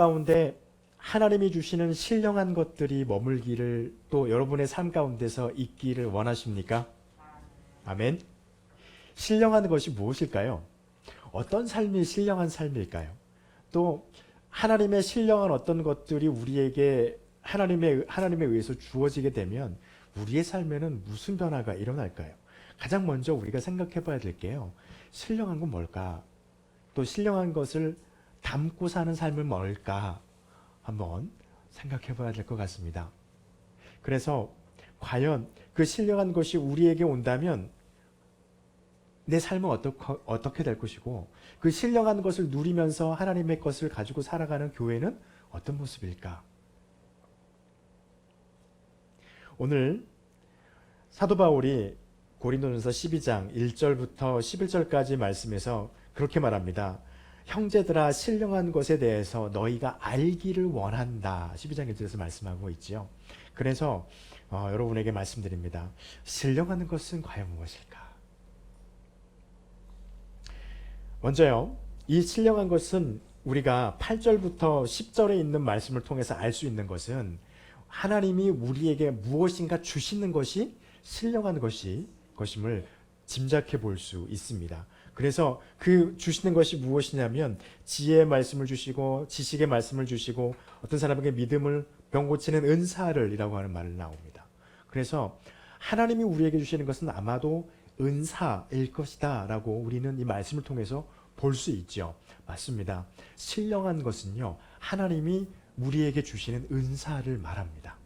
가운데 하나님이 주시는 신령한 것들이 머물기를 또 여러분의 삶 가운데서 있기를 원하십니까? 아멘. 신령한 것이 무엇일까요? 어떤 삶이 신령한 삶일까요? 또 하나님의 신령한 어떤 것들이 우리에게 하나님에 의해서 주어지게 되면 우리의 삶에는 무슨 변화가 일어날까요? 가장 먼저 우리가 생각해 봐야 될 게요. 신령한 건 뭘까? 또 신령한 것을 담고 사는 삶은 뭘까? 한번 생각해 봐야 될 것 같습니다. 그래서 과연 그 신령한 것이 우리에게 온다면 내 삶은 어떻게 될 것이고 그 신령한 것을 누리면서 하나님의 것을 가지고 살아가는 교회는 어떤 모습일까? 오늘 사도 바울이 고린도전서 12장 1절부터 11절까지 말씀에서 그렇게 말합니다. 형제들아 신령한 것에 대해서 너희가 알기를 원한다. 12장 1절에서 말씀하고 있지요. 그래서 여러분에게 말씀드립니다. 신령한 것은 과연 무엇일까? 먼저요. 이 신령한 것은 우리가 8절부터 10절에 있는 말씀을 통해서 알 수 있는 것은 하나님이 우리에게 무엇인가 주시는 것이 신령한 것임을 짐작해 볼 수 있습니다. 그래서 그 주시는 것이 무엇이냐면 지혜의 말씀을 주시고 지식의 말씀을 주시고 어떤 사람에게 믿음을 병 고치는 은사를이라고 하는 말을 나옵니다. 그래서 하나님이 우리에게 주시는 것은 아마도 은사일 것이다 라고 우리는 이 말씀을 통해서 볼 수 있죠. 맞습니다. 신령한 것은요, 하나님이 우리에게 주시는 은사를 말합니다.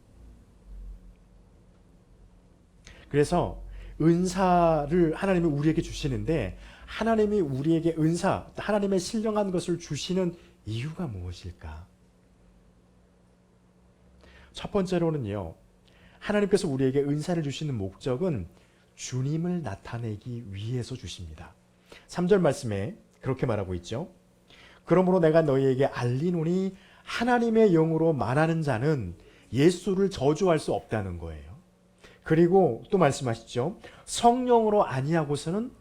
그래서 은사를 하나님이 우리에게 주시는데 하나님이 우리에게 은사, 하나님의 신령한 것을 주시는 이유가 무엇일까? 첫 번째로는요, 하나님께서 우리에게 은사를 주시는 목적은 주님을 나타내기 위해서 주십니다. 3절 말씀에 그렇게 말하고 있죠. 그러므로 내가 너희에게 알리노니 하나님의 영으로 말하는 자는 예수를 저주할 수 없다는 거예요. 그리고 또 말씀하시죠. 성령으로 아니하고서는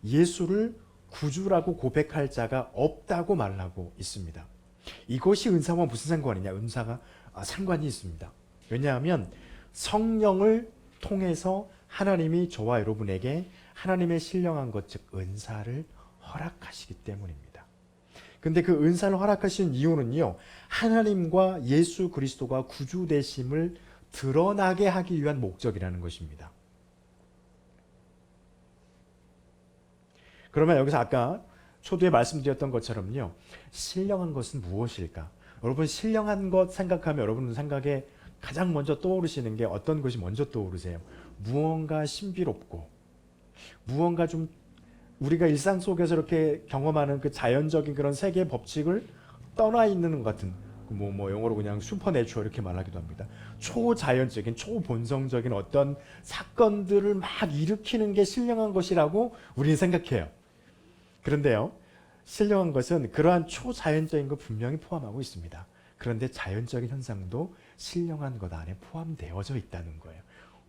예수를 구주라고 고백할 자가 없다고 말하고 있습니다. 이것이 은사와 무슨 상관이냐? 은사가 상관이 있습니다. 왜냐하면 성령을 통해서 하나님이 저와 여러분에게 하나님의 신령한 것, 즉 은사를 허락하시기 때문입니다. 근데 그 은사를 허락하신 이유는요, 하나님과 예수 그리스도가 구주 되심을 드러나게 하기 위한 목적이라는 것입니다. 그러면 여기서 아까 초두에 말씀드렸던 것처럼요, 신령한 것은 무엇일까? 여러분 신령한 것 생각하면 여러분 생각에 가장 먼저 떠오르시는 게 어떤 것이 먼저 떠오르세요? 무언가 신비롭고 무언가 좀 우리가 일상 속에서 이렇게 경험하는 그 자연적인 그런 세계의 법칙을 떠나 있는 것 같은, 뭐 영어로 그냥 슈퍼내추럴 이렇게 말하기도 합니다. 초자연적인 초본성적인 어떤 사건들을 막 일으키는 게 신령한 것이라고 우리는 생각해요. 그런데요, 신령한 것은 그러한 초자연적인 것 분명히 포함하고 있습니다. 그런데 자연적인 현상도 신령한 것 안에 포함되어져 있다는 거예요.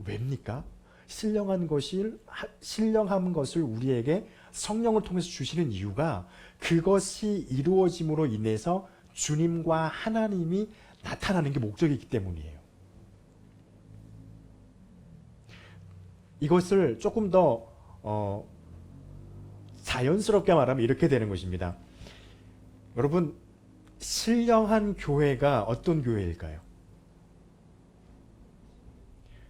왜입니까? 신령한 것을 우리에게 성령을 통해서 주시는 이유가 그것이 이루어짐으로 인해서 주님과 하나님이 나타나는 게 목적이기 때문이에요. 이것을 조금 더 자연스럽게 말하면 이렇게 되는 것입니다. 여러분, 신령한 교회가 어떤 교회일까요?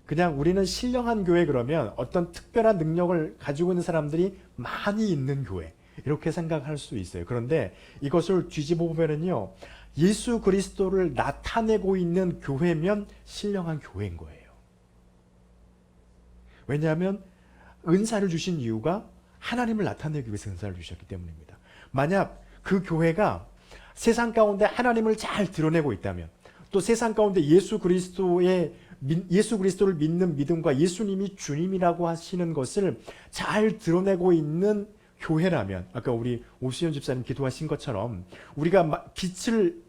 그냥 우리는 신령한 교회 그러면 어떤 특별한 능력을 가지고 있는 사람들이 많이 있는 교회, 이렇게 생각할 수 있어요. 그런데 이것을 뒤집어 보면은요, 예수 그리스도를 나타내고 있는 교회면 신령한 교회인 거예요. 왜냐하면 은사를 주신 이유가 하나님을 나타내기 위해서 은사를 주셨기 때문입니다. 만약 그 교회가 세상 가운데 하나님을 잘 드러내고 있다면, 또 세상 가운데 예수 그리스도를 믿는 믿음과 예수님이 주님이라고 하시는 것을 잘 드러내고 있는 교회라면, 아까 우리 오수연 집사님 기도하신 것처럼 우리가 빛을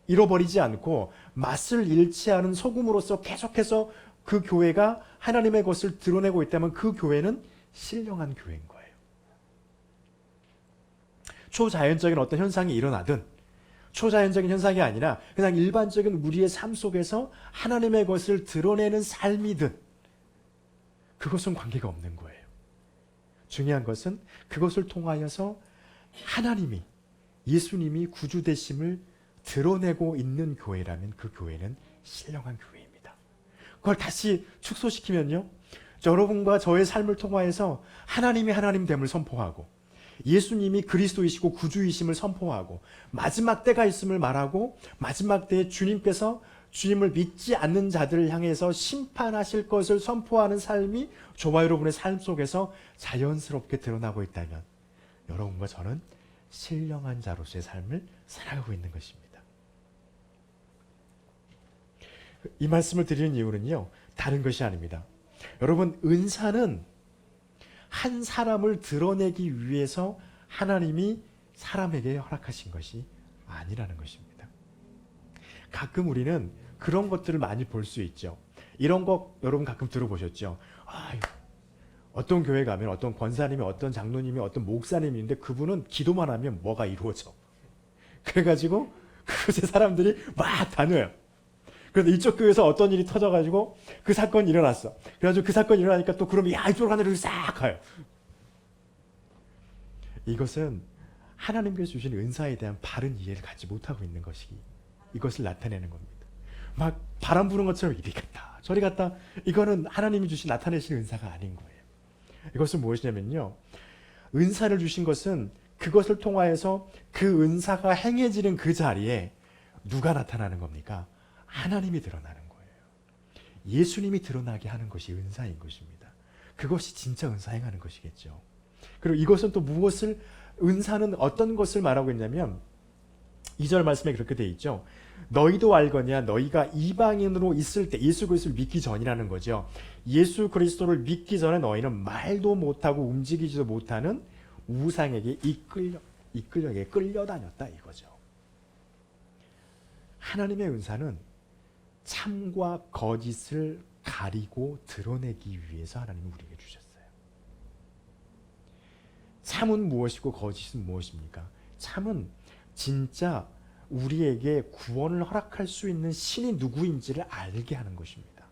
잃어버리지 않고 맛을 잃지 않은 소금으로서 계속해서 그 교회가 하나님의 것을 드러내고 있다면 그 교회는 신령한 교회인 거예요. 초자연적인 어떤 현상이 일어나든 초자연적인 현상이 아니라 그냥 일반적인 우리의 삶 속에서 하나님의 것을 드러내는 삶이든 그것은 관계가 없는 거예요. 중요한 것은 그것을 통하여서 하나님이, 예수님이 구주 되심을 드러내고 있는 교회라면 그 교회는 신령한 교회입니다. 그걸 다시 축소시키면요, 여러분과 저의 삶을 통하여서 하나님이 하나님됨을 선포하고 예수님이 그리스도이시고 구주이심을 선포하고 마지막 때가 있음을 말하고 마지막 때에 주님께서 주님을 믿지 않는 자들을 향해서 심판하실 것을 선포하는 삶이 저와 여러분의 삶 속에서 자연스럽게 드러나고 있다면 여러분과 저는 신령한 자로서의 삶을 살아가고 있는 것입니다. 이 말씀을 드리는 이유는요, 다른 것이 아닙니다. 여러분, 은사는 한 사람을 드러내기 위해서 하나님이 사람에게 허락하신 것이 아니라는 것입니다. 가끔 우리는 그런 것들을 많이 볼 수 있죠. 이런 거 여러분 가끔 들어보셨죠? 어떤 교회 가면 어떤 권사님이, 어떤 장로님이, 어떤 목사님이 있는데 그분은 기도만 하면 뭐가 이루어져. 그래가지고 그곳에 사람들이 막 다녀요. 그런데 이쪽 교회에서 어떤 일이 터져가지고 그 사건이 일어났어. 그래가지고 그 사건이 일어나니까 또 그러면 이쪽으로 하늘을 싹 가요. 이것은 하나님께서 주신 은사에 대한 바른 이해를 갖지 못하고 있는 것이 이것을 나타내는 겁니다. 막 바람 부는 것처럼 이리 갔다 저리 갔다, 이거는 하나님이 주신 나타내신 은사가 아닌 거예요. 이것은 무엇이냐면요, 은사를 주신 것은 그것을 통하여서 그 은사가 행해지는 그 자리에 누가 나타나는 겁니까? 하나님이 드러나는 거예요. 예수님이 드러나게 하는 것이 은사인 것입니다. 그것이 진짜 은사 행하는 것이겠죠. 그리고 이것은 또 무엇을, 은사는 어떤 것을 말하고 있냐면 2절 말씀에 그렇게 되어 있죠. 너희도 알거냐, 너희가 이방인으로 있을 때, 예수 그리스도를 믿기 전이라는 거죠. 예수 그리스도를 믿기 전에 너희는 말도 못하고 움직이지도 못하는 우상에게 끌려다녔다 이거죠. 하나님의 은사는 참과 거짓을 가리고 드러내기 위해서 하나님이 우리에게 주셨어요. 참은 무엇이고 거짓은 무엇입니까? 참은 진짜 우리에게 구원을 허락할 수 있는 신이 누구인지를 알게 하는 것입니다.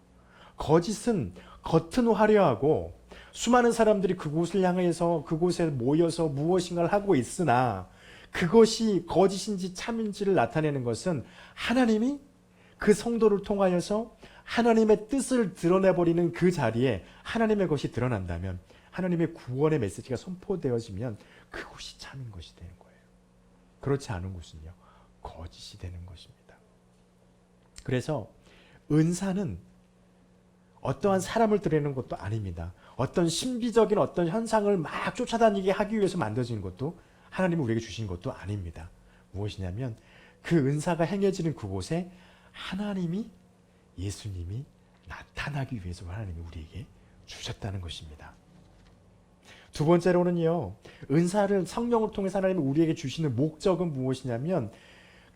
거짓은 겉은 화려하고 수많은 사람들이 그곳을 향해서 그곳에 모여서 무엇인가를 하고 있으나 그것이 거짓인지 참인지를 나타내는 것은 하나님이 그 성도를 통하여서 하나님의 뜻을 드러내버리는 그 자리에 하나님의 것이 드러난다면, 하나님의 구원의 메시지가 선포되어지면 그것이 참인 것이 되는 거예요. 그렇지 않은 것은요, 거짓이 되는 것입니다. 그래서 은사는 어떠한 사람을 드러내는 것도 아닙니다. 어떤 신비적인 어떤 현상을 막 쫓아다니게 하기 위해서 만들어진 것도, 하나님이 우리에게 주신 것도 아닙니다. 무엇이냐면 그 은사가 행해지는 그곳에 하나님이, 예수님이 나타나기 위해서 하나님이 우리에게 주셨다는 것입니다. 두 번째로는요, 은사를 성령을 통해서 하나님이 우리에게 주시는 목적은 무엇이냐면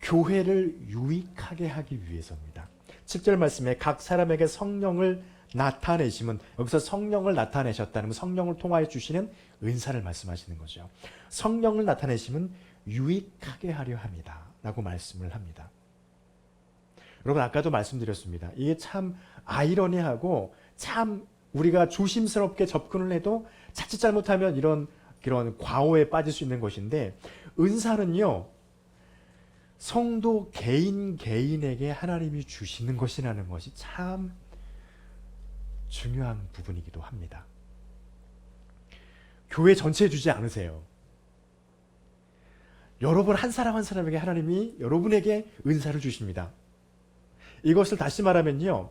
교회를 유익하게 하기 위해서입니다. 7절 말씀에 각 사람에게 성령을 나타내심은, 여기서 성령을 나타내셨다는 건 성령을 통하여 주시는 은사를 말씀하시는 거죠. 성령을 나타내심은 유익하게 하려 합니다 라고 말씀을 합니다. 여러분, 아까도 말씀드렸습니다. 이게 참 아이러니하고 참 우리가 조심스럽게 접근을 해도 자칫 잘못하면 이런 과오에 빠질 수 있는 것인데, 은사는요, 성도 개인에게 하나님이 주시는 것이라는 것이 참 중요한 부분이기도 합니다. 교회 전체에 주지 않으세요. 여러분 한 사람 한 사람에게 하나님이 여러분에게 은사를 주십니다. 이것을 다시 말하면요,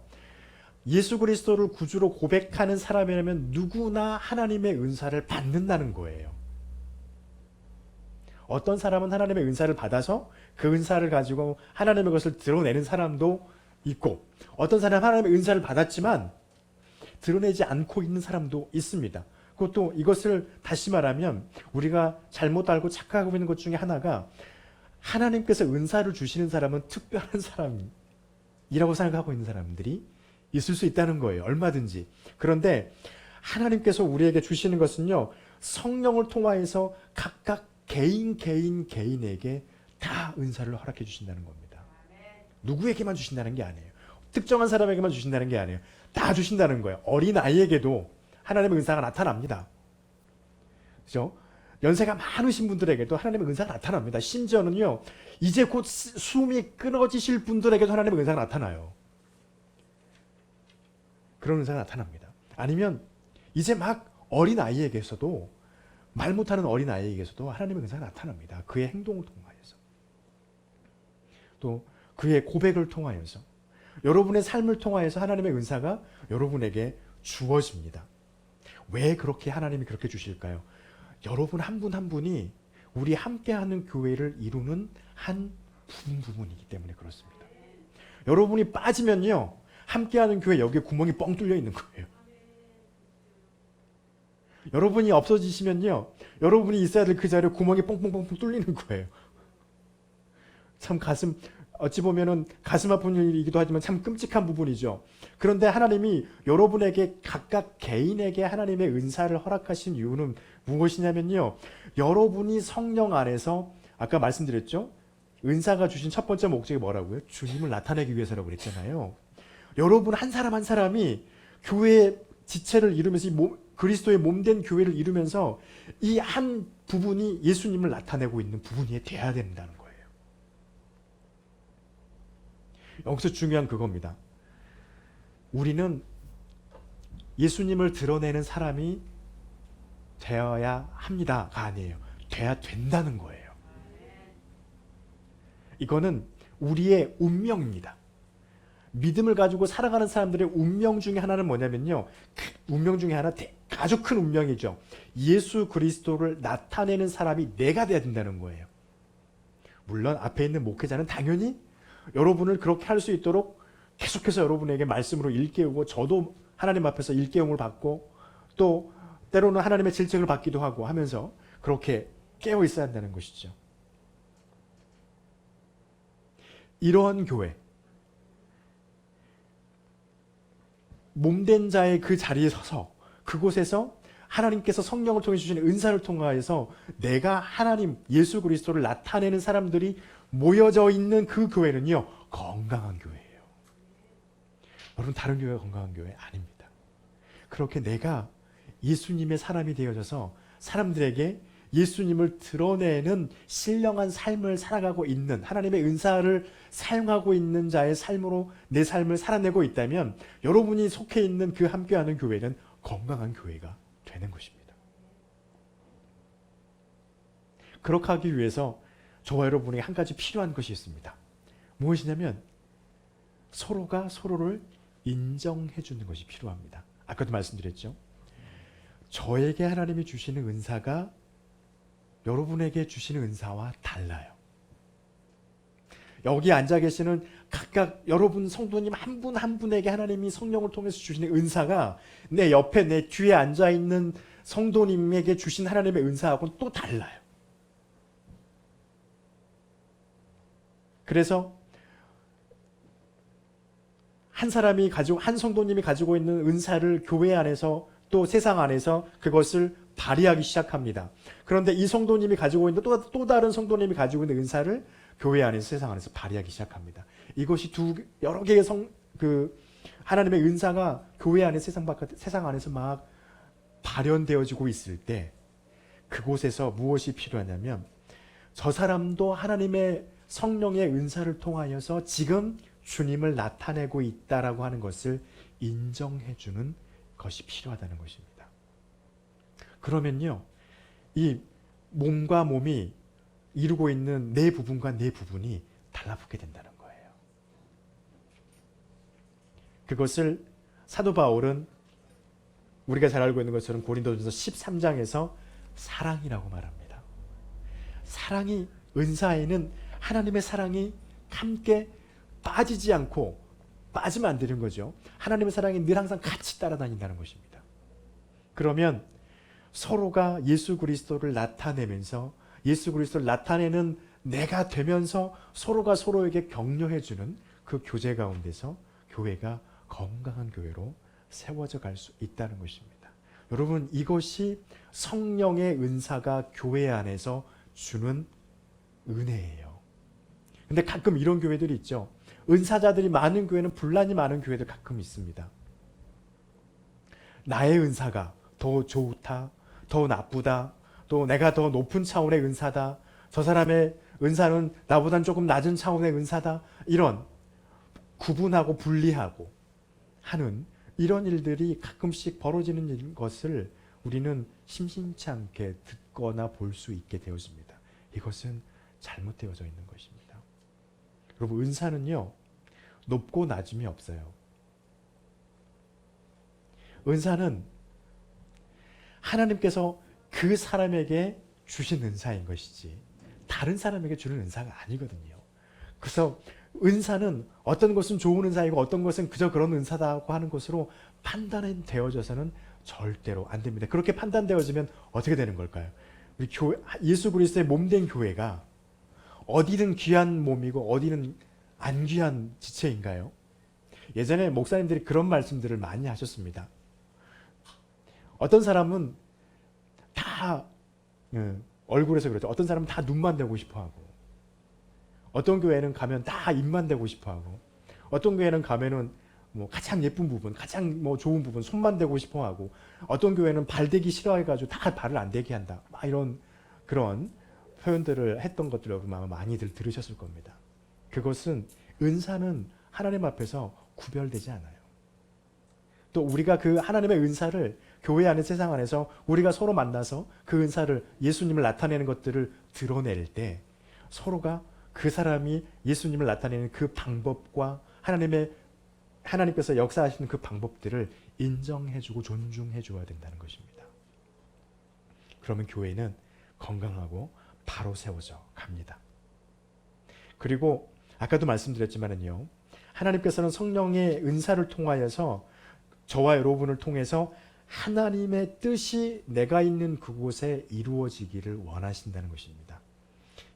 예수 그리스도를 구주로 고백하는 사람이라면 누구나 하나님의 은사를 받는다는 거예요. 어떤 사람은 하나님의 은사를 받아서 그 은사를 가지고 하나님의 것을 드러내는 사람도 있고, 어떤 사람은 하나님의 은사를 받았지만 드러내지 않고 있는 사람도 있습니다. 그것도 이것을 다시 말하면 우리가 잘못 알고 착각하고 있는 것 중에 하나가, 하나님께서 은사를 주시는 사람은 특별한 사람이라고 생각하고 있는 사람들이 있을 수 있다는 거예요. 얼마든지. 그런데 하나님께서 우리에게 주시는 것은요, 성령을 통하여서 각각 개인에게 다 은사를 허락해 주신다는 겁니다. 누구에게만 주신다는 게 아니에요. 특정한 사람에게만 주신다는 게 아니에요. 다 주신다는 거예요. 어린아이에게도 하나님의 은사가 나타납니다. 그죠? 연세가 많으신 분들에게도 하나님의 은사가 나타납니다. 심지어는요, 이제 곧 숨이 끊어지실 분들에게도 하나님의 은사가 나타나요. 그런 은사가 나타납니다. 아니면 이제 막 어린아이에게서도, 말 못하는 어린아이에게서도 하나님의 은사가 나타납니다. 그의 행동을 통하여서, 또 그의 고백을 통하여서, 여러분의 삶을 통하여서 하나님의 은사가 여러분에게 주어집니다. 왜 그렇게 하나님이 그렇게 주실까요? 여러분 한 분 한 분이 우리 함께하는 교회를 이루는 한 부분이기 때문에 그렇습니다. 여러분이 빠지면요, 함께하는 교회 여기에 구멍이 뻥 뚫려 있는 거예요. 여러분이 없어지시면요, 여러분이 있어야 될 그 자리에 구멍이 뻥뻥뻥 뚫리는 거예요. 참 어찌 보면은 가슴 아픈 일이기도 하지만 참 끔찍한 부분이죠. 그런데 하나님이 여러분에게 각각 개인에게 하나님의 은사를 허락하신 이유는 무엇이냐면요, 여러분이 성령 안에서, 아까 말씀드렸죠, 은사가 주신 첫 번째 목적이 뭐라고요? 주님을 나타내기 위해서라고 그랬잖아요. 여러분 한 사람 한 사람이 교회의 지체를 이루면서 그리스도의 몸된 교회를 이루면서 이 한 부분이 예수님을 나타내고 있는 부분이 돼야 된다는 거예요. 여기서 중요한 그겁니다. 우리는 예수님을 드러내는 사람이 되어야 합니다가 아니에요. 돼야 된다는 거예요. 이거는 우리의 운명입니다. 믿음을 가지고 살아가는 사람들의 운명 중에 하나는 뭐냐면요, 운명 중에 하나, 아주 큰 운명이죠. 예수 그리스도를 나타내는 사람이 내가 돼야 된다는 거예요. 물론 앞에 있는 목회자는 당연히 여러분을 그렇게 할 수 있도록 계속해서 여러분에게 말씀으로 일깨우고, 저도 하나님 앞에서 일깨움을 받고, 또 때로는 하나님의 질책을 받기도 하고 하면서 그렇게 깨어 있어야 한다는 것이죠. 이러한 교회, 몸된 자의 그 자리에 서서 그곳에서 하나님께서 성령을 통해 주시는 은사를 통하여서 내가 하나님 예수 그리스도를 나타내는 사람들이 모여져 있는 그 교회는요, 건강한 교회예요. 여러분, 다른 교회가 건강한 교회 아닙니다. 그렇게 내가 예수님의 사람이 되어져서 사람들에게 예수님을 드러내는 신령한 삶을 살아가고 있는, 하나님의 은사를 사용하고 있는 자의 삶으로 내 삶을 살아내고 있다면 여러분이 속해 있는 그 함께하는 교회는 건강한 교회가 되는 것입니다. 그렇게 하기 위해서 저와 여러분에게 한 가지 필요한 것이 있습니다. 무엇이냐면 서로가 서로를 인정해 주는 것이 필요합니다. 아까도 말씀드렸죠. 저에게 하나님이 주시는 은사가 여러분에게 주시는 은사와 달라요. 여기 앉아 계시는 각각 여러분 성도님 한 분 한 분에게 하나님이 성령을 통해서 주시는 은사가 내 옆에 내 뒤에 앉아 있는 성도님에게 주신 하나님의 은사하고는 또 달라요. 그래서 한 성도님이 가지고 있는 은사를 교회 안에서 또 세상 안에서 그것을 발휘하기 시작합니다. 그런데 이 성도님이 가지고 있는 또 다른 성도님이 가지고 있는 은사를 교회 안에서 세상 안에서 발휘하기 시작합니다. 이것이 여러 개의 하나님의 은사가 교회 안에 세상 안에서 막 발현되어지고 있을 때 그곳에서 무엇이 필요하냐면 저 사람도 하나님의 성령의 은사를 통하여서 지금 주님을 나타내고 있다라고 하는 것을 인정해주는 것이 필요하다는 것입니다. 그러면요, 이 몸과 몸이 이루고 있는 내 부분과 내 부분이 달라붙게 된다는 거예요. 그것을 사도 바울은 우리가 잘 알고 있는 것처럼 고린도전서 13장에서 사랑이라고 말합니다. 사랑이, 은사에는 하나님의 사랑이 함께 빠지지 않고, 빠지면 안 되는 거죠. 하나님의 사랑이 늘 항상 같이 따라다닌다는 것입니다. 그러면 서로가 예수 그리스도를 나타내면서 예수 그리스도를 나타내는 내가 되면서 서로가 서로에게 격려해주는 그 교제 가운데서 교회가 건강한 교회로 세워져 갈 수 있다는 것입니다. 여러분, 이것이 성령의 은사가 교회 안에서 주는 은혜예요. 근데 가끔 이런 교회들이 있죠. 은사자들이 많은 교회는 분란이 많은 교회도 가끔 있습니다. 나의 은사가 더 좋다, 더 나쁘다, 또 내가 더 높은 차원의 은사다, 저 사람의 은사는 나보단 조금 낮은 차원의 은사다, 이런 구분하고 분리하고 하는 이런 일들이 가끔씩 벌어지는 것을 우리는 심심치 않게 듣거나 볼 수 있게 되어집니다. 이것은 잘못되어져 있는 것입니다. 여러분, 은사는요, 높고 낮음이 없어요. 은사는 하나님께서 그 사람에게 주신 은사인 것이지 다른 사람에게 주는 은사가 아니거든요. 그래서 은사는 어떤 것은 좋은 은사이고 어떤 것은 그저 그런 은사다고 하는 것으로 판단이 되어져서는 절대로 안 됩니다. 그렇게 판단되어지면 어떻게 되는 걸까요? 우리 교회, 예수 그리스도의 몸된 교회가 어디는 귀한 몸이고 어디는 안 귀한 지체인가요? 예전에 목사님들이 그런 말씀들을 많이 하셨습니다. 어떤 사람은 다 얼굴에서 그렇죠. 어떤 사람은 다 눈만 대고 싶어하고, 어떤 교회는 가면 다 입만 대고 싶어하고, 어떤 교회는 가면은 뭐 가장 예쁜 부분, 가장 뭐 좋은 부분 손만 대고 싶어하고, 어떤 교회는 발 대기 싫어해가지고 다 발을 안 대게 한다. 막 이런 그런 표현들을 했던 것들 여러분 아마 많이들 들으셨을 겁니다. 그것은 은사는 하나님 앞에서 구별되지 않아요. 또 우리가 그 하나님의 은사를 교회 안에 세상 안에서 우리가 서로 만나서 그 은사를 예수님을 나타내는 것들을 드러낼 때 서로가 그 사람이 예수님을 나타내는 그 방법과 하나님께서 역사하시는 그 방법들을 인정해주고 존중해줘야 된다는 것입니다. 그러면 교회는 건강하고 바로 세워져 갑니다. 그리고 아까도 말씀드렸지만은요, 하나님께서는 성령의 은사를 통하여서 저와 여러분을 통해서 하나님의 뜻이 내가 있는 그곳에 이루어지기를 원하신다는 것입니다.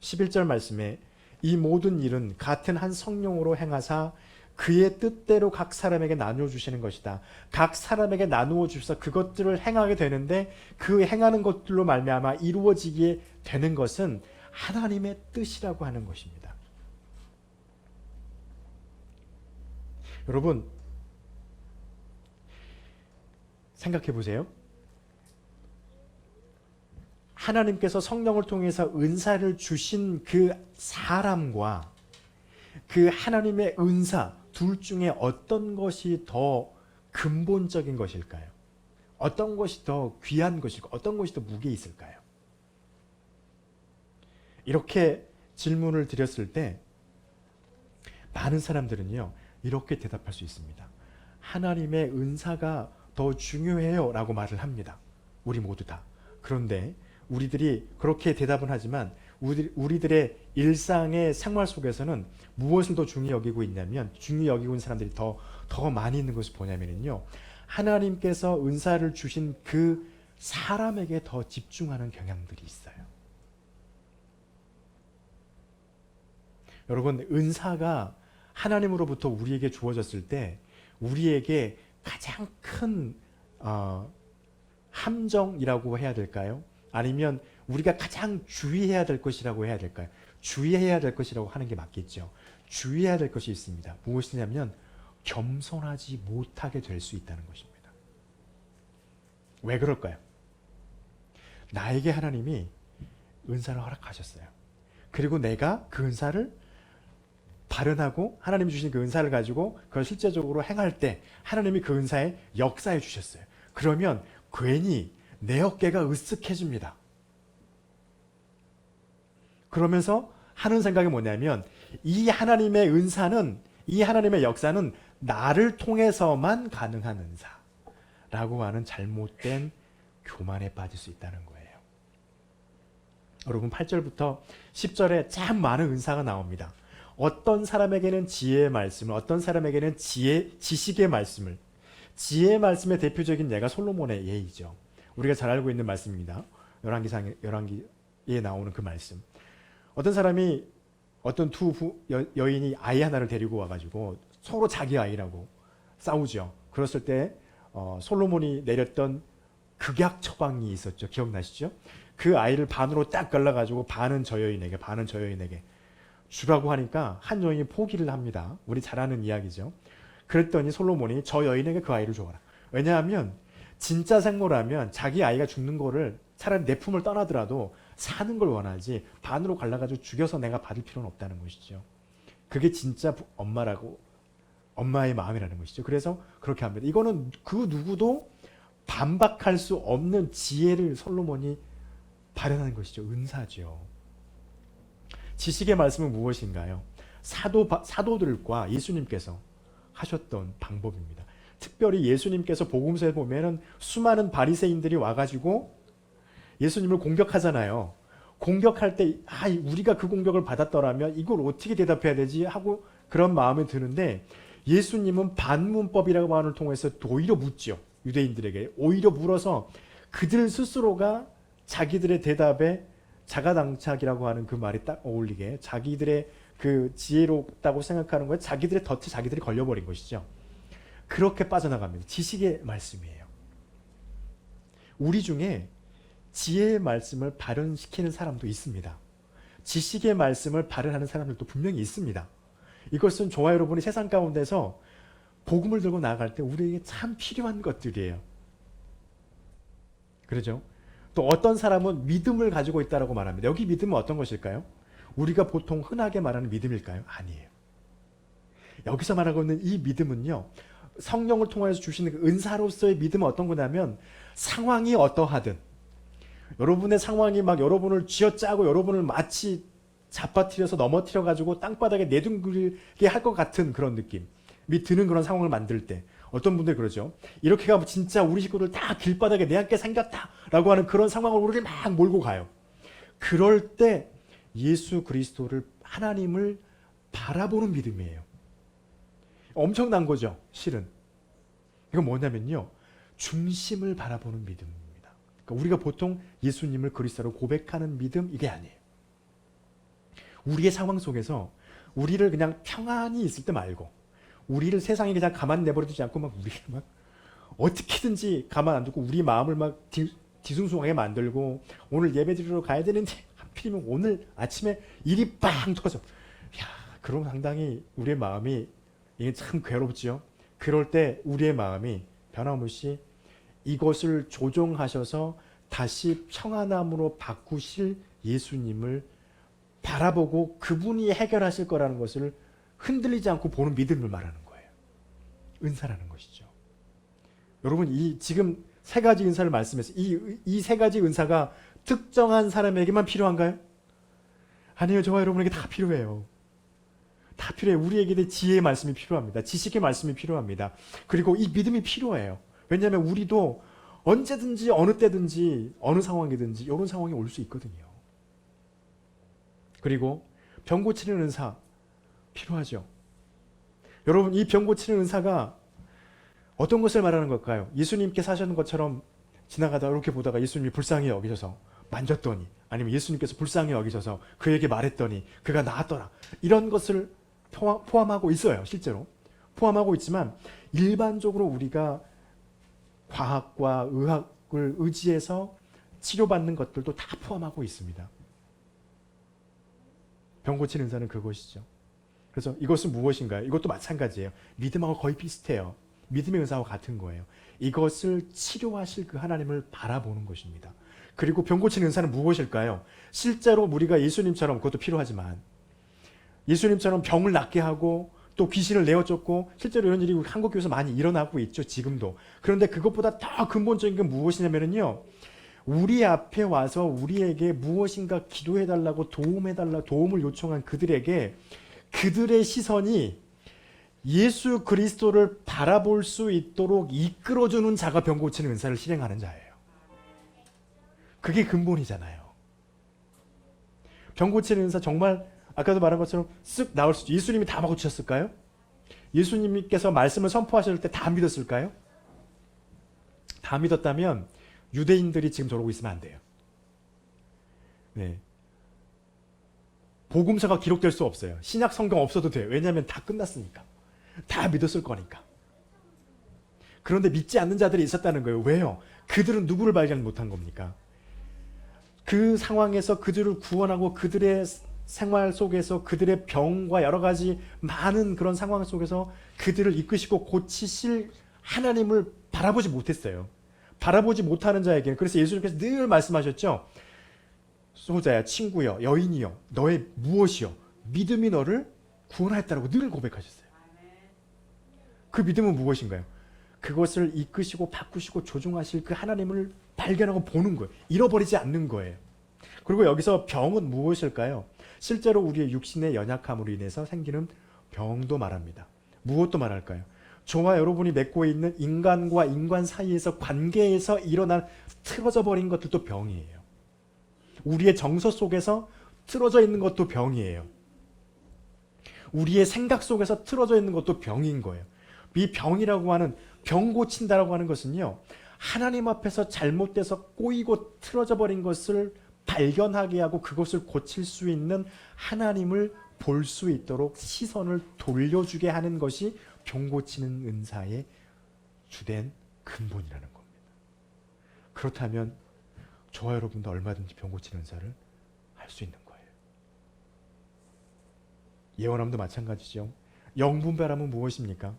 11절 말씀에 이 모든 일은 같은 한 성령으로 행하사 그의 뜻대로 각 사람에게 나누어 주시는 것이다. 각 사람에게 나누어 주셔서 그것들을 행하게 되는데 그 행하는 것들로 말미암아 이루어지게 되는 것은 하나님의 뜻이라고 하는 것입니다. 여러분, 생각해 보세요. 하나님께서 성령을 통해서 은사를 주신 그 사람과 그 하나님의 은사 둘 중에 어떤 것이 더 근본적인 것일까요? 어떤 것이 더 귀한 것일까? 어떤 것이 더 무게 있을까요? 이렇게 질문을 드렸을 때 많은 사람들은요, 이렇게 대답할 수 있습니다. 하나님의 은사가 더 중요해요 라고 말을 합니다. 우리 모두 다. 그런데 우리들이 그렇게 대답은 하지만 우리들의 일상의 생활 속에서는 무엇을 더 중요히 여기고 있냐면, 중요히 여기고 있는 사람들이 더 많이 있는 것을 보냐면요, 하나님께서 은사를 주신 그 사람에게 더 집중하는 경향들이 있어요. 여러분, 은사가 하나님으로부터 우리에게 주어졌을 때 우리에게 가장 큰 함정이라고 해야 될까요? 아니면 우리가 가장 주의해야 될 것이라고 해야 될까요? 주의해야 될 것이라고 하는 게 맞겠죠. 주의해야 될 것이 있습니다. 무엇이냐면 겸손하지 못하게 될 수 있다는 것입니다. 왜 그럴까요? 나에게 하나님이 은사를 허락하셨어요. 그리고 내가 그 은사를 발현하고 하나님이 주신 그 은사를 가지고 그걸 실제적으로 행할 때 하나님이 그 은사에 역사해 주셨어요. 그러면 괜히 내 어깨가 으쓱해집니다. 그러면서 하는 생각이 뭐냐면, 이 하나님의 은사는, 이 하나님의 역사는 나를 통해서만 가능한 은사라고 하는 잘못된 교만에 빠질 수 있다는 거예요. 여러분, 8절부터 10절에 참 많은 은사가 나옵니다. 어떤 사람에게는 지혜의 말씀을, 어떤 사람에게는 지식의 말씀을. 지혜의 말씀의 대표적인 예가 솔로몬의 예이죠. 우리가 잘 알고 있는 말씀입니다. 열왕기에 나오는 그 말씀. 어떤 사람이, 어떤 여인이 아이 하나를 데리고 와가지고 서로 자기 아이라고 싸우죠. 그랬을 때 솔로몬이 내렸던 극약 처방이 있었죠. 기억나시죠? 그 아이를 반으로 딱 갈라가지고 반은 저 여인에게, 반은 저 여인에게, 주라고 하니까 한 여인이 포기를 합니다. 우리 잘 아는 이야기죠. 그랬더니 솔로몬이 저 여인에게 그 아이를 줘라. 왜냐하면 진짜 생모라면 자기 아이가 죽는 거를 차라리 내 품을 떠나더라도 사는 걸 원하지 반으로 갈라가지고 죽여서 내가 받을 필요는 없다는 것이죠. 그게 진짜 엄마라고, 엄마의 마음이라는 것이죠. 그래서 그렇게 합니다. 이거는 그 누구도 반박할 수 없는 지혜를 솔로몬이 발현한 것이죠. 은사죠. 지식의 말씀은 무엇인가요? 사도들과 예수님께서 하셨던 방법입니다. 특별히 예수님께서 복음서에 보면은 수많은 바리새인들이 와가지고 예수님을 공격하잖아요. 공격할 때 우리가 그 공격을 받았더라면 이걸 어떻게 대답해야 되지 하고 그런 마음이 드는데 예수님은 반문법이라고 하는 통해서 오히려 묻죠. 유대인들에게 오히려 물어서 그들 스스로가 자기들의 대답에 자가당착이라고 하는 그 말이 딱 어울리게 자기들의 그 지혜롭다고 생각하는 거에 자기들의 덫에 자기들이 걸려버린 것이죠. 그렇게 빠져나갑니다. 지식의 말씀이에요. 우리 중에 지혜의 말씀을 발현시키는 사람도 있습니다. 지식의 말씀을 발현하는 사람들도 분명히 있습니다. 이것은 저와 여러분이 세상 가운데서 복음을 들고 나아갈 때 우리에게 참 필요한 것들이에요. 그렇죠? 또 어떤 사람은 믿음을 가지고 있다고 말합니다. 여기 믿음은 어떤 것일까요? 우리가 보통 흔하게 말하는 믿음일까요? 아니에요. 여기서 말하고 있는 이 믿음은요. 성령을 통해서 주시는 그 은사로서의 믿음은 어떤 거냐면 상황이 어떠하든 여러분의 상황이 막 여러분을 쥐어짜고 여러분을 마치 잡아뜨려서 넘어뜨려 가지고 땅바닥에 내둥글게 할 것 같은 그런 느낌이 드는 그런 상황을 만들 때 어떤 분들이 그러죠. 이렇게 가면 진짜 우리 식구들 다 길바닥에 내 함께 생겼다라고 하는 그런 상황을 우리를 막 몰고 가요. 그럴 때 예수 그리스도를 하나님을 바라보는 믿음이에요. 엄청난 거죠. 실은. 이건 뭐냐면요. 중심을 바라보는 믿음입니다. 그러니까 우리가 보통 예수님을 그리스도로 고백하는 믿음 이게 아니에요. 우리의 상황 속에서 우리를 그냥 평안히 있을 때 말고 우리를 세상에 그냥 가만 내버려두지 않고 막 우리가 막 어떻게든지 가만 안 두고 우리 마음을 막 뒤숭숭하게 만들고 오늘 예배 드리러 가야 되는데 하필이면 오늘 아침에 일이 빵 터져. 그럼 상당히 우리의 마음이 이게 참 괴롭죠. 그럴 때 우리의 마음이 변함없이 이것을 조정하셔서 다시 평안함으로 바꾸실 예수님을 바라보고 그분이 해결하실 거라는 것을 흔들리지 않고 보는 믿음을 말하는 거예요. 은사라는 것이죠. 여러분 이 지금 세 가지 은사를 말씀해서 이 세 가지 은사가 특정한 사람에게만 필요한가요? 아니요. 저와 여러분에게 다 필요해요. 다 필요해요. 우리에게 지혜의 말씀이 필요합니다. 지식의 말씀이 필요합니다. 그리고 이 믿음이 필요해요. 왜냐하면 우리도 언제든지 어느 때든지 어느 상황이든지 이런 상황이 올 수 있거든요. 그리고 병 고치는 은사 필요하죠. 여러분 이 병 고치는 은사가 어떤 것을 말하는 걸까요? 예수님께서 하셨는 것처럼 지나가다 이렇게 보다가 예수님이 불쌍히 여기셔서 만졌더니 아니면 예수님께서 불쌍히 여기셔서 그에게 말했더니 그가 나았더라. 이런 것을 포함하고 있어요. 실제로. 포함하고 있지만 일반적으로 우리가 과학과 의학을 의지해서 치료받는 것들도 다 포함하고 있습니다. 병 고치는 은사는 그것이죠. 그래서 이것은 무엇인가요? 이것도 마찬가지예요. 믿음하고 거의 비슷해요. 믿음의 은사와 같은 거예요. 이것을 치료하실 그 하나님을 바라보는 것입니다. 그리고 병 고치는 은사는 무엇일까요? 실제로 우리가 예수님처럼 그것도 필요하지만 예수님처럼 병을 낫게 하고 또 귀신을 내어쫓고 실제로 이런 일이 한국 교회에서 많이 일어나고 있죠. 지금도. 그런데 그것보다 더 근본적인 건 무엇이냐면요. 우리 앞에 와서 우리에게 무엇인가 기도해달라고 도움을 요청한 그들에게 그들의 시선이 예수 그리스도를 바라볼 수 있도록 이끌어주는 자가 병 고치는 은사를 실행하는 자예요. 그게 근본이잖아요. 병 고치는 은사 정말 아까도 말한 것처럼 쓱 나올 수 있죠. 예수님이 다 고치셨을까요? 예수님께서 말씀을 선포하실 때 다 믿었을까요? 다 믿었다면 유대인들이 지금 저러고 있으면 안 돼요. 네. 복음서가 기록될 수 없어요. 신약 성경 없어도 돼요. 왜냐하면 다 끝났으니까. 다 믿었을 거니까. 그런데 믿지 않는 자들이 있었다는 거예요. 왜요? 그들은 누구를 발견 못한 겁니까? 그 상황에서 그들을 구원하고 그들의 생활 속에서 그들의 병과 여러 가지 많은 그런 상황 속에서 그들을 이끄시고 고치실 하나님을 바라보지 못했어요. 바라보지 못하는 자에게는, 그래서 예수님께서 늘 말씀하셨죠. 소자야, 친구여, 여인이여, 너의 무엇이여, 믿음이 너를 구원하였다라고 늘 고백하셨어요. 그 믿음은 무엇인가요? 그것을 이끄시고 바꾸시고 조종하실 그 하나님을 발견하고 보는 거예요. 잃어버리지 않는 거예요. 그리고 여기서 병은 무엇일까요? 실제로 우리의 육신의 연약함으로 인해서 생기는 병도 말합니다. 무엇도 말할까요? 저와 여러분이 맺고 있는 인간과 인간 사이에서 관계에서 일어난 틀어져 버린 것들도 병이에요. 우리의 정서 속에서 틀어져 있는 것도 병이에요. 우리의 생각 속에서 틀어져 있는 것도 병인 거예요. 이 병이라고 하는, 병 고친다라고 하는 것은요, 하나님 앞에서 잘못돼서 꼬이고 틀어져 버린 것을 발견하게 하고 그것을 고칠 수 있는 하나님을 볼 수 있도록 시선을 돌려주게 하는 것이 병 고치는 은사의 주된 근본이라는 겁니다. 그렇다면 저와 여러분도 얼마든지 병 고치는 은사를 할 수 있는 거예요. 예언함도 마찬가지죠. 영 분별함은 무엇입니까?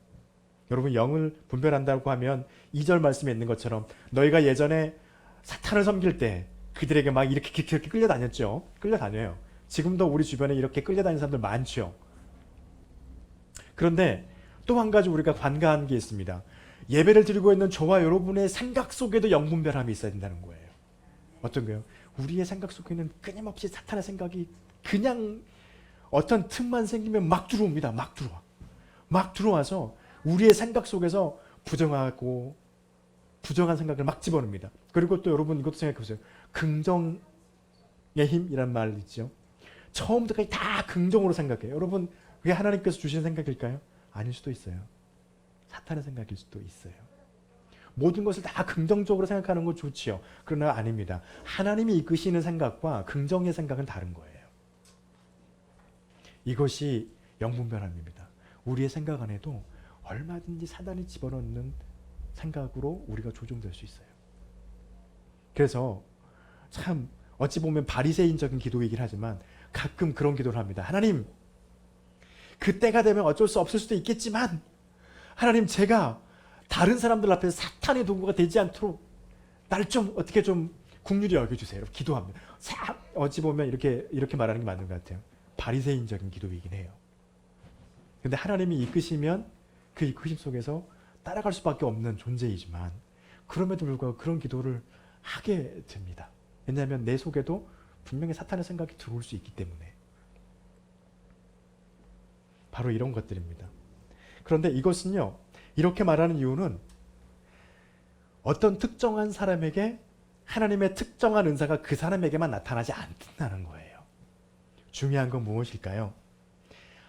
여러분, 영을 분별한다고 하면 2절 말씀에 있는 것처럼 너희가 예전에 사탄을 섬길 때 그들에게 막 이렇게 끌려다녔죠. 끌려다녀요. 지금도 우리 주변에 이렇게 끌려다니는 사람들 많죠. 그런데 또 한 가지 우리가 관가한 게 있습니다. 예배를 드리고 있는 저와 여러분의 생각 속에도 영분별함이 있어야 된다는 거예요. 어떤 거요? 우리의 생각 속에는 끊임없이 사탄의 생각이 그냥 어떤 틈만 생기면 막 들어옵니다. 막 들어와. 막 들어와서 우리의 생각 속에서 부정한 생각을 막 집어넣습니다. 그리고 또 여러분 이것도 생각해 보세요. 긍정의 힘이란 말 있죠. 처음부터까지 다 긍정으로 생각해요. 여러분, 그게 하나님께서 주신 생각일까요? 아닐 수도 있어요. 사탄의 생각일 수도 있어요. 모든 것을 다 긍정적으로 생각하는 건 좋지요. 그러나 아닙니다. 하나님이 이끄시는 생각과 긍정의 생각은 다른 거예요. 이것이 영분별함입니다. 우리의 생각 안에도 얼마든지 사단이 집어넣는 생각으로 우리가 조종될 수 있어요. 그래서 참 어찌 보면 바리새인적인 기도이긴 하지만 가끔 그런 기도를 합니다. 하나님, 그때가 되면 어쩔 수 없을 수도 있겠지만 하나님, 제가 다른 사람들 앞에서 사탄의 도구가 되지 않도록 날 좀 어떻게 좀 긍휼히 여겨주세요. 기도합니다. 어찌 보면 이렇게 말하는 게 맞는 것 같아요. 바리새인적인 기도이긴 해요. 근데 하나님이 이끄시면 그 이끄심 속에서 따라갈 수밖에 없는 존재이지만 그럼에도 불구하고 그런 기도를 하게 됩니다. 왜냐하면 내 속에도 분명히 사탄의 생각이 들어올 수 있기 때문에. 바로 이런 것들입니다. 그런데 이것은요, 이렇게 말하는 이유는 어떤 특정한 사람에게 하나님의 특정한 은사가 그 사람에게만 나타나지 않는다는 거예요. 중요한 건 무엇일까요?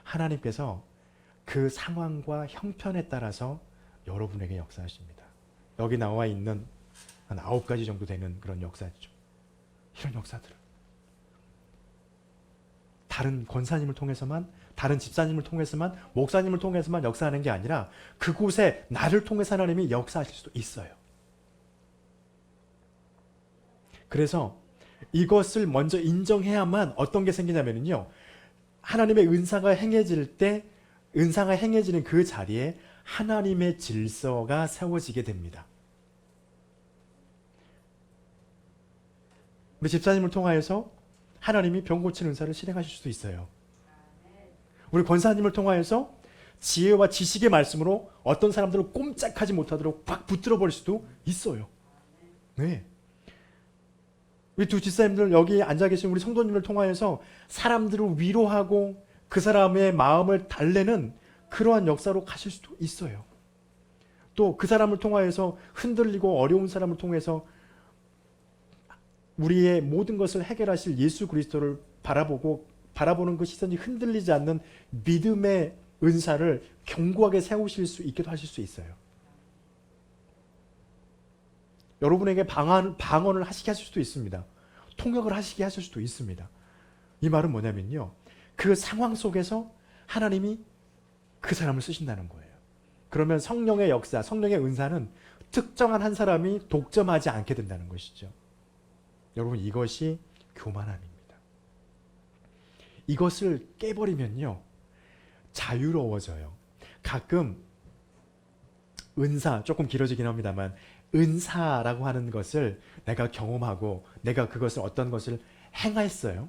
하나님께서 그 상황과 형편에 따라서 여러분에게 역사하십니다. 여기 나와 있는 한 9가지 정도 되는 그런 역사죠. 이런 역사들을 다른 권사님을 통해서만, 다른 집사님을 통해서만, 목사님을 통해서만 역사하는 게 아니라 그곳에 나를 통해서 하나님이 역사하실 수도 있어요. 그래서 이것을 먼저 인정해야만 어떤 게 생기냐면요, 하나님의 은사가 행해질 때, 은사가 행해지는 그 자리에 하나님의 질서가 세워지게 됩니다. 우리 집사님을 통하여서 하나님이 병 고치는 은사를 실행하실 수도 있어요. 우리 권사님을 통하여서 지혜와 지식의 말씀으로 어떤 사람들을 꼼짝하지 못하도록 꽉 붙들어 버릴 수도 있어요. 네. 우리 두 집사님들, 여기 앉아 계신 우리 성도님을 통하여서 사람들을 위로하고 그 사람의 마음을 달래는 그러한 역사로 가실 수도 있어요. 또 그 사람을 통하여서 흔들리고 어려운 사람을 통해서 우리의 모든 것을 해결하실 예수 그리스도를 바라보는 그 시선이 흔들리지 않는 믿음의 은사를 견고하게 세우실 수 있기도 하실 수 있어요. 여러분에게 방언을 하시게 하실 수도 있습니다. 통역을 하시게 하실 수도 있습니다. 이 말은 뭐냐면요, 그 상황 속에서 하나님이 그 사람을 쓰신다는 거예요. 그러면 성령의 역사, 성령의 은사는 특정한 한 사람이 독점하지 않게 된다는 것이죠. 여러분, 이것이 교만함입니다. 이것을 깨버리면요, 자유로워져요. 가끔 은사, 조금 길어지긴 합니다만 은사라고 하는 것을 내가 경험하고 내가 그것을 어떤 것을 행했어요.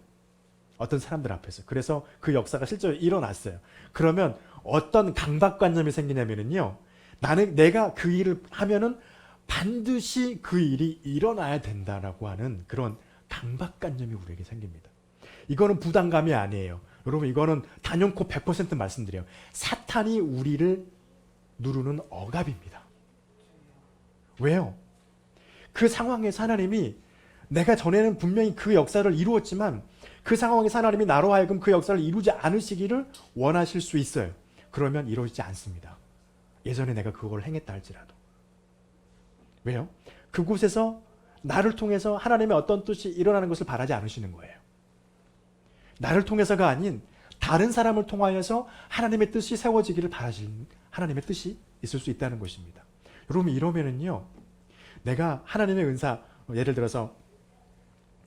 어떤 사람들 앞에서. 그래서 그 역사가 실제로 일어났어요. 그러면 어떤 강박관념이 생기냐면요, 내가 그 일을 하면은 반드시 그 일이 일어나야 된다라고 하는 그런 강박관념이 우리에게 생깁니다. 이거는 부담감이 아니에요. 여러분, 이거는 단연코 100% 말씀드려요. 사탄이 우리를 누르는 억압입니다. 왜요? 그 상황에서 하나님이, 내가 전에는 분명히 그 역사를 이루었지만 그 상황에서 하나님이 나로 하여금 그 역사를 이루지 않으시기를 원하실 수 있어요. 그러면 이루어지지 않습니다. 예전에 내가 그걸 행했다 할지라도. 왜요? 그곳에서 나를 통해서 하나님의 어떤 뜻이 일어나는 것을 바라지 않으시는 거예요. 나를 통해서가 아닌 다른 사람을 통하여서 하나님의 뜻이 세워지기를 바라시는 하나님의 뜻이 있을 수 있다는 것입니다. 여러분, 이러면은요, 내가 하나님의 은사, 예를 들어서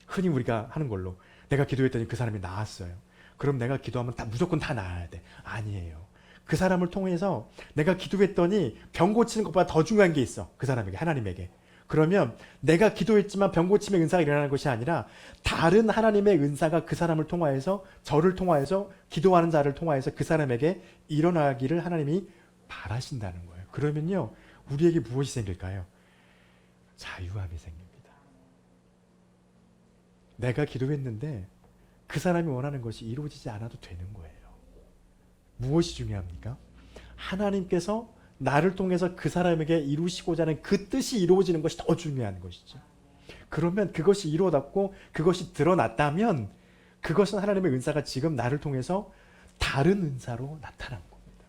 흔히 우리가 하는 걸로, 내가 기도했더니 그 사람이 나았어요. 그럼 내가 기도하면 무조건 다 나아야 돼. 아니에요. 그 사람을 통해서 내가 기도했더니 병 고치는 것보다 더 중요한 게 있어. 그 사람에게, 하나님에게. 그러면 내가 기도했지만 병 고침의 은사가 일어나는 것이 아니라 다른 하나님의 은사가 그 사람을 통하여서, 저를 통하여서, 기도하는 자를 통하여서 그 사람에게 일어나기를 하나님이 바라신다는 거예요. 그러면요, 우리에게 무엇이 생길까요? 자유함이 생깁니다. 내가 기도했는데 그 사람이 원하는 것이 이루어지지 않아도 되는 거예요. 무엇이 중요합니까? 하나님께서 나를 통해서 그 사람에게 이루시고자 하는 그 뜻이 이루어지는 것이 더 중요한 것이죠. 그러면 그것이 이루어졌고 그것이 드러났다면 그것은 하나님의 은사가 지금 나를 통해서 다른 은사로 나타난 겁니다.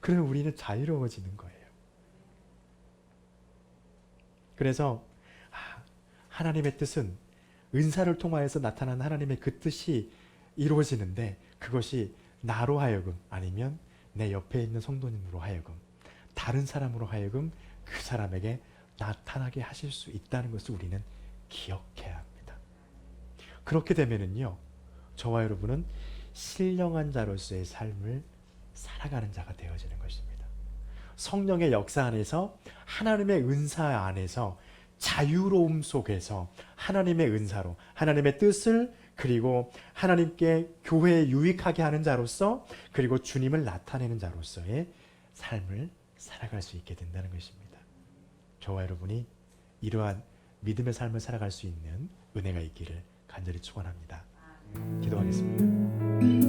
그러면 우리는 자유로워지는 거예요. 그래서 하나님의 뜻은 은사를 통하여서 나타난 하나님의 그 뜻이 이루어지는데, 그것이 나로 하여금, 아니면 내 옆에 있는 성도님으로 하여금, 다른 사람으로 하여금 그 사람에게 나타나게 하실 수 있다는 것을 우리는 기억해야 합니다. 그렇게 되면은요, 저와 여러분은 신령한 자로서의 삶을 살아가는 자가 되어지는 것입니다. 성령의 역사 안에서, 하나님의 은사 안에서, 자유로움 속에서 하나님의 은사로, 하나님의 뜻을, 그리고 하나님께 교회에 유익하게 하는 자로서, 그리고 주님을 나타내는 자로서의 삶을 살아갈 수 있게 된다는 것입니다. 저와 여러분이 이러한 믿음의 삶을 살아갈 수 있는 은혜가 있기를 간절히 축원합니다. 기도하겠습니다.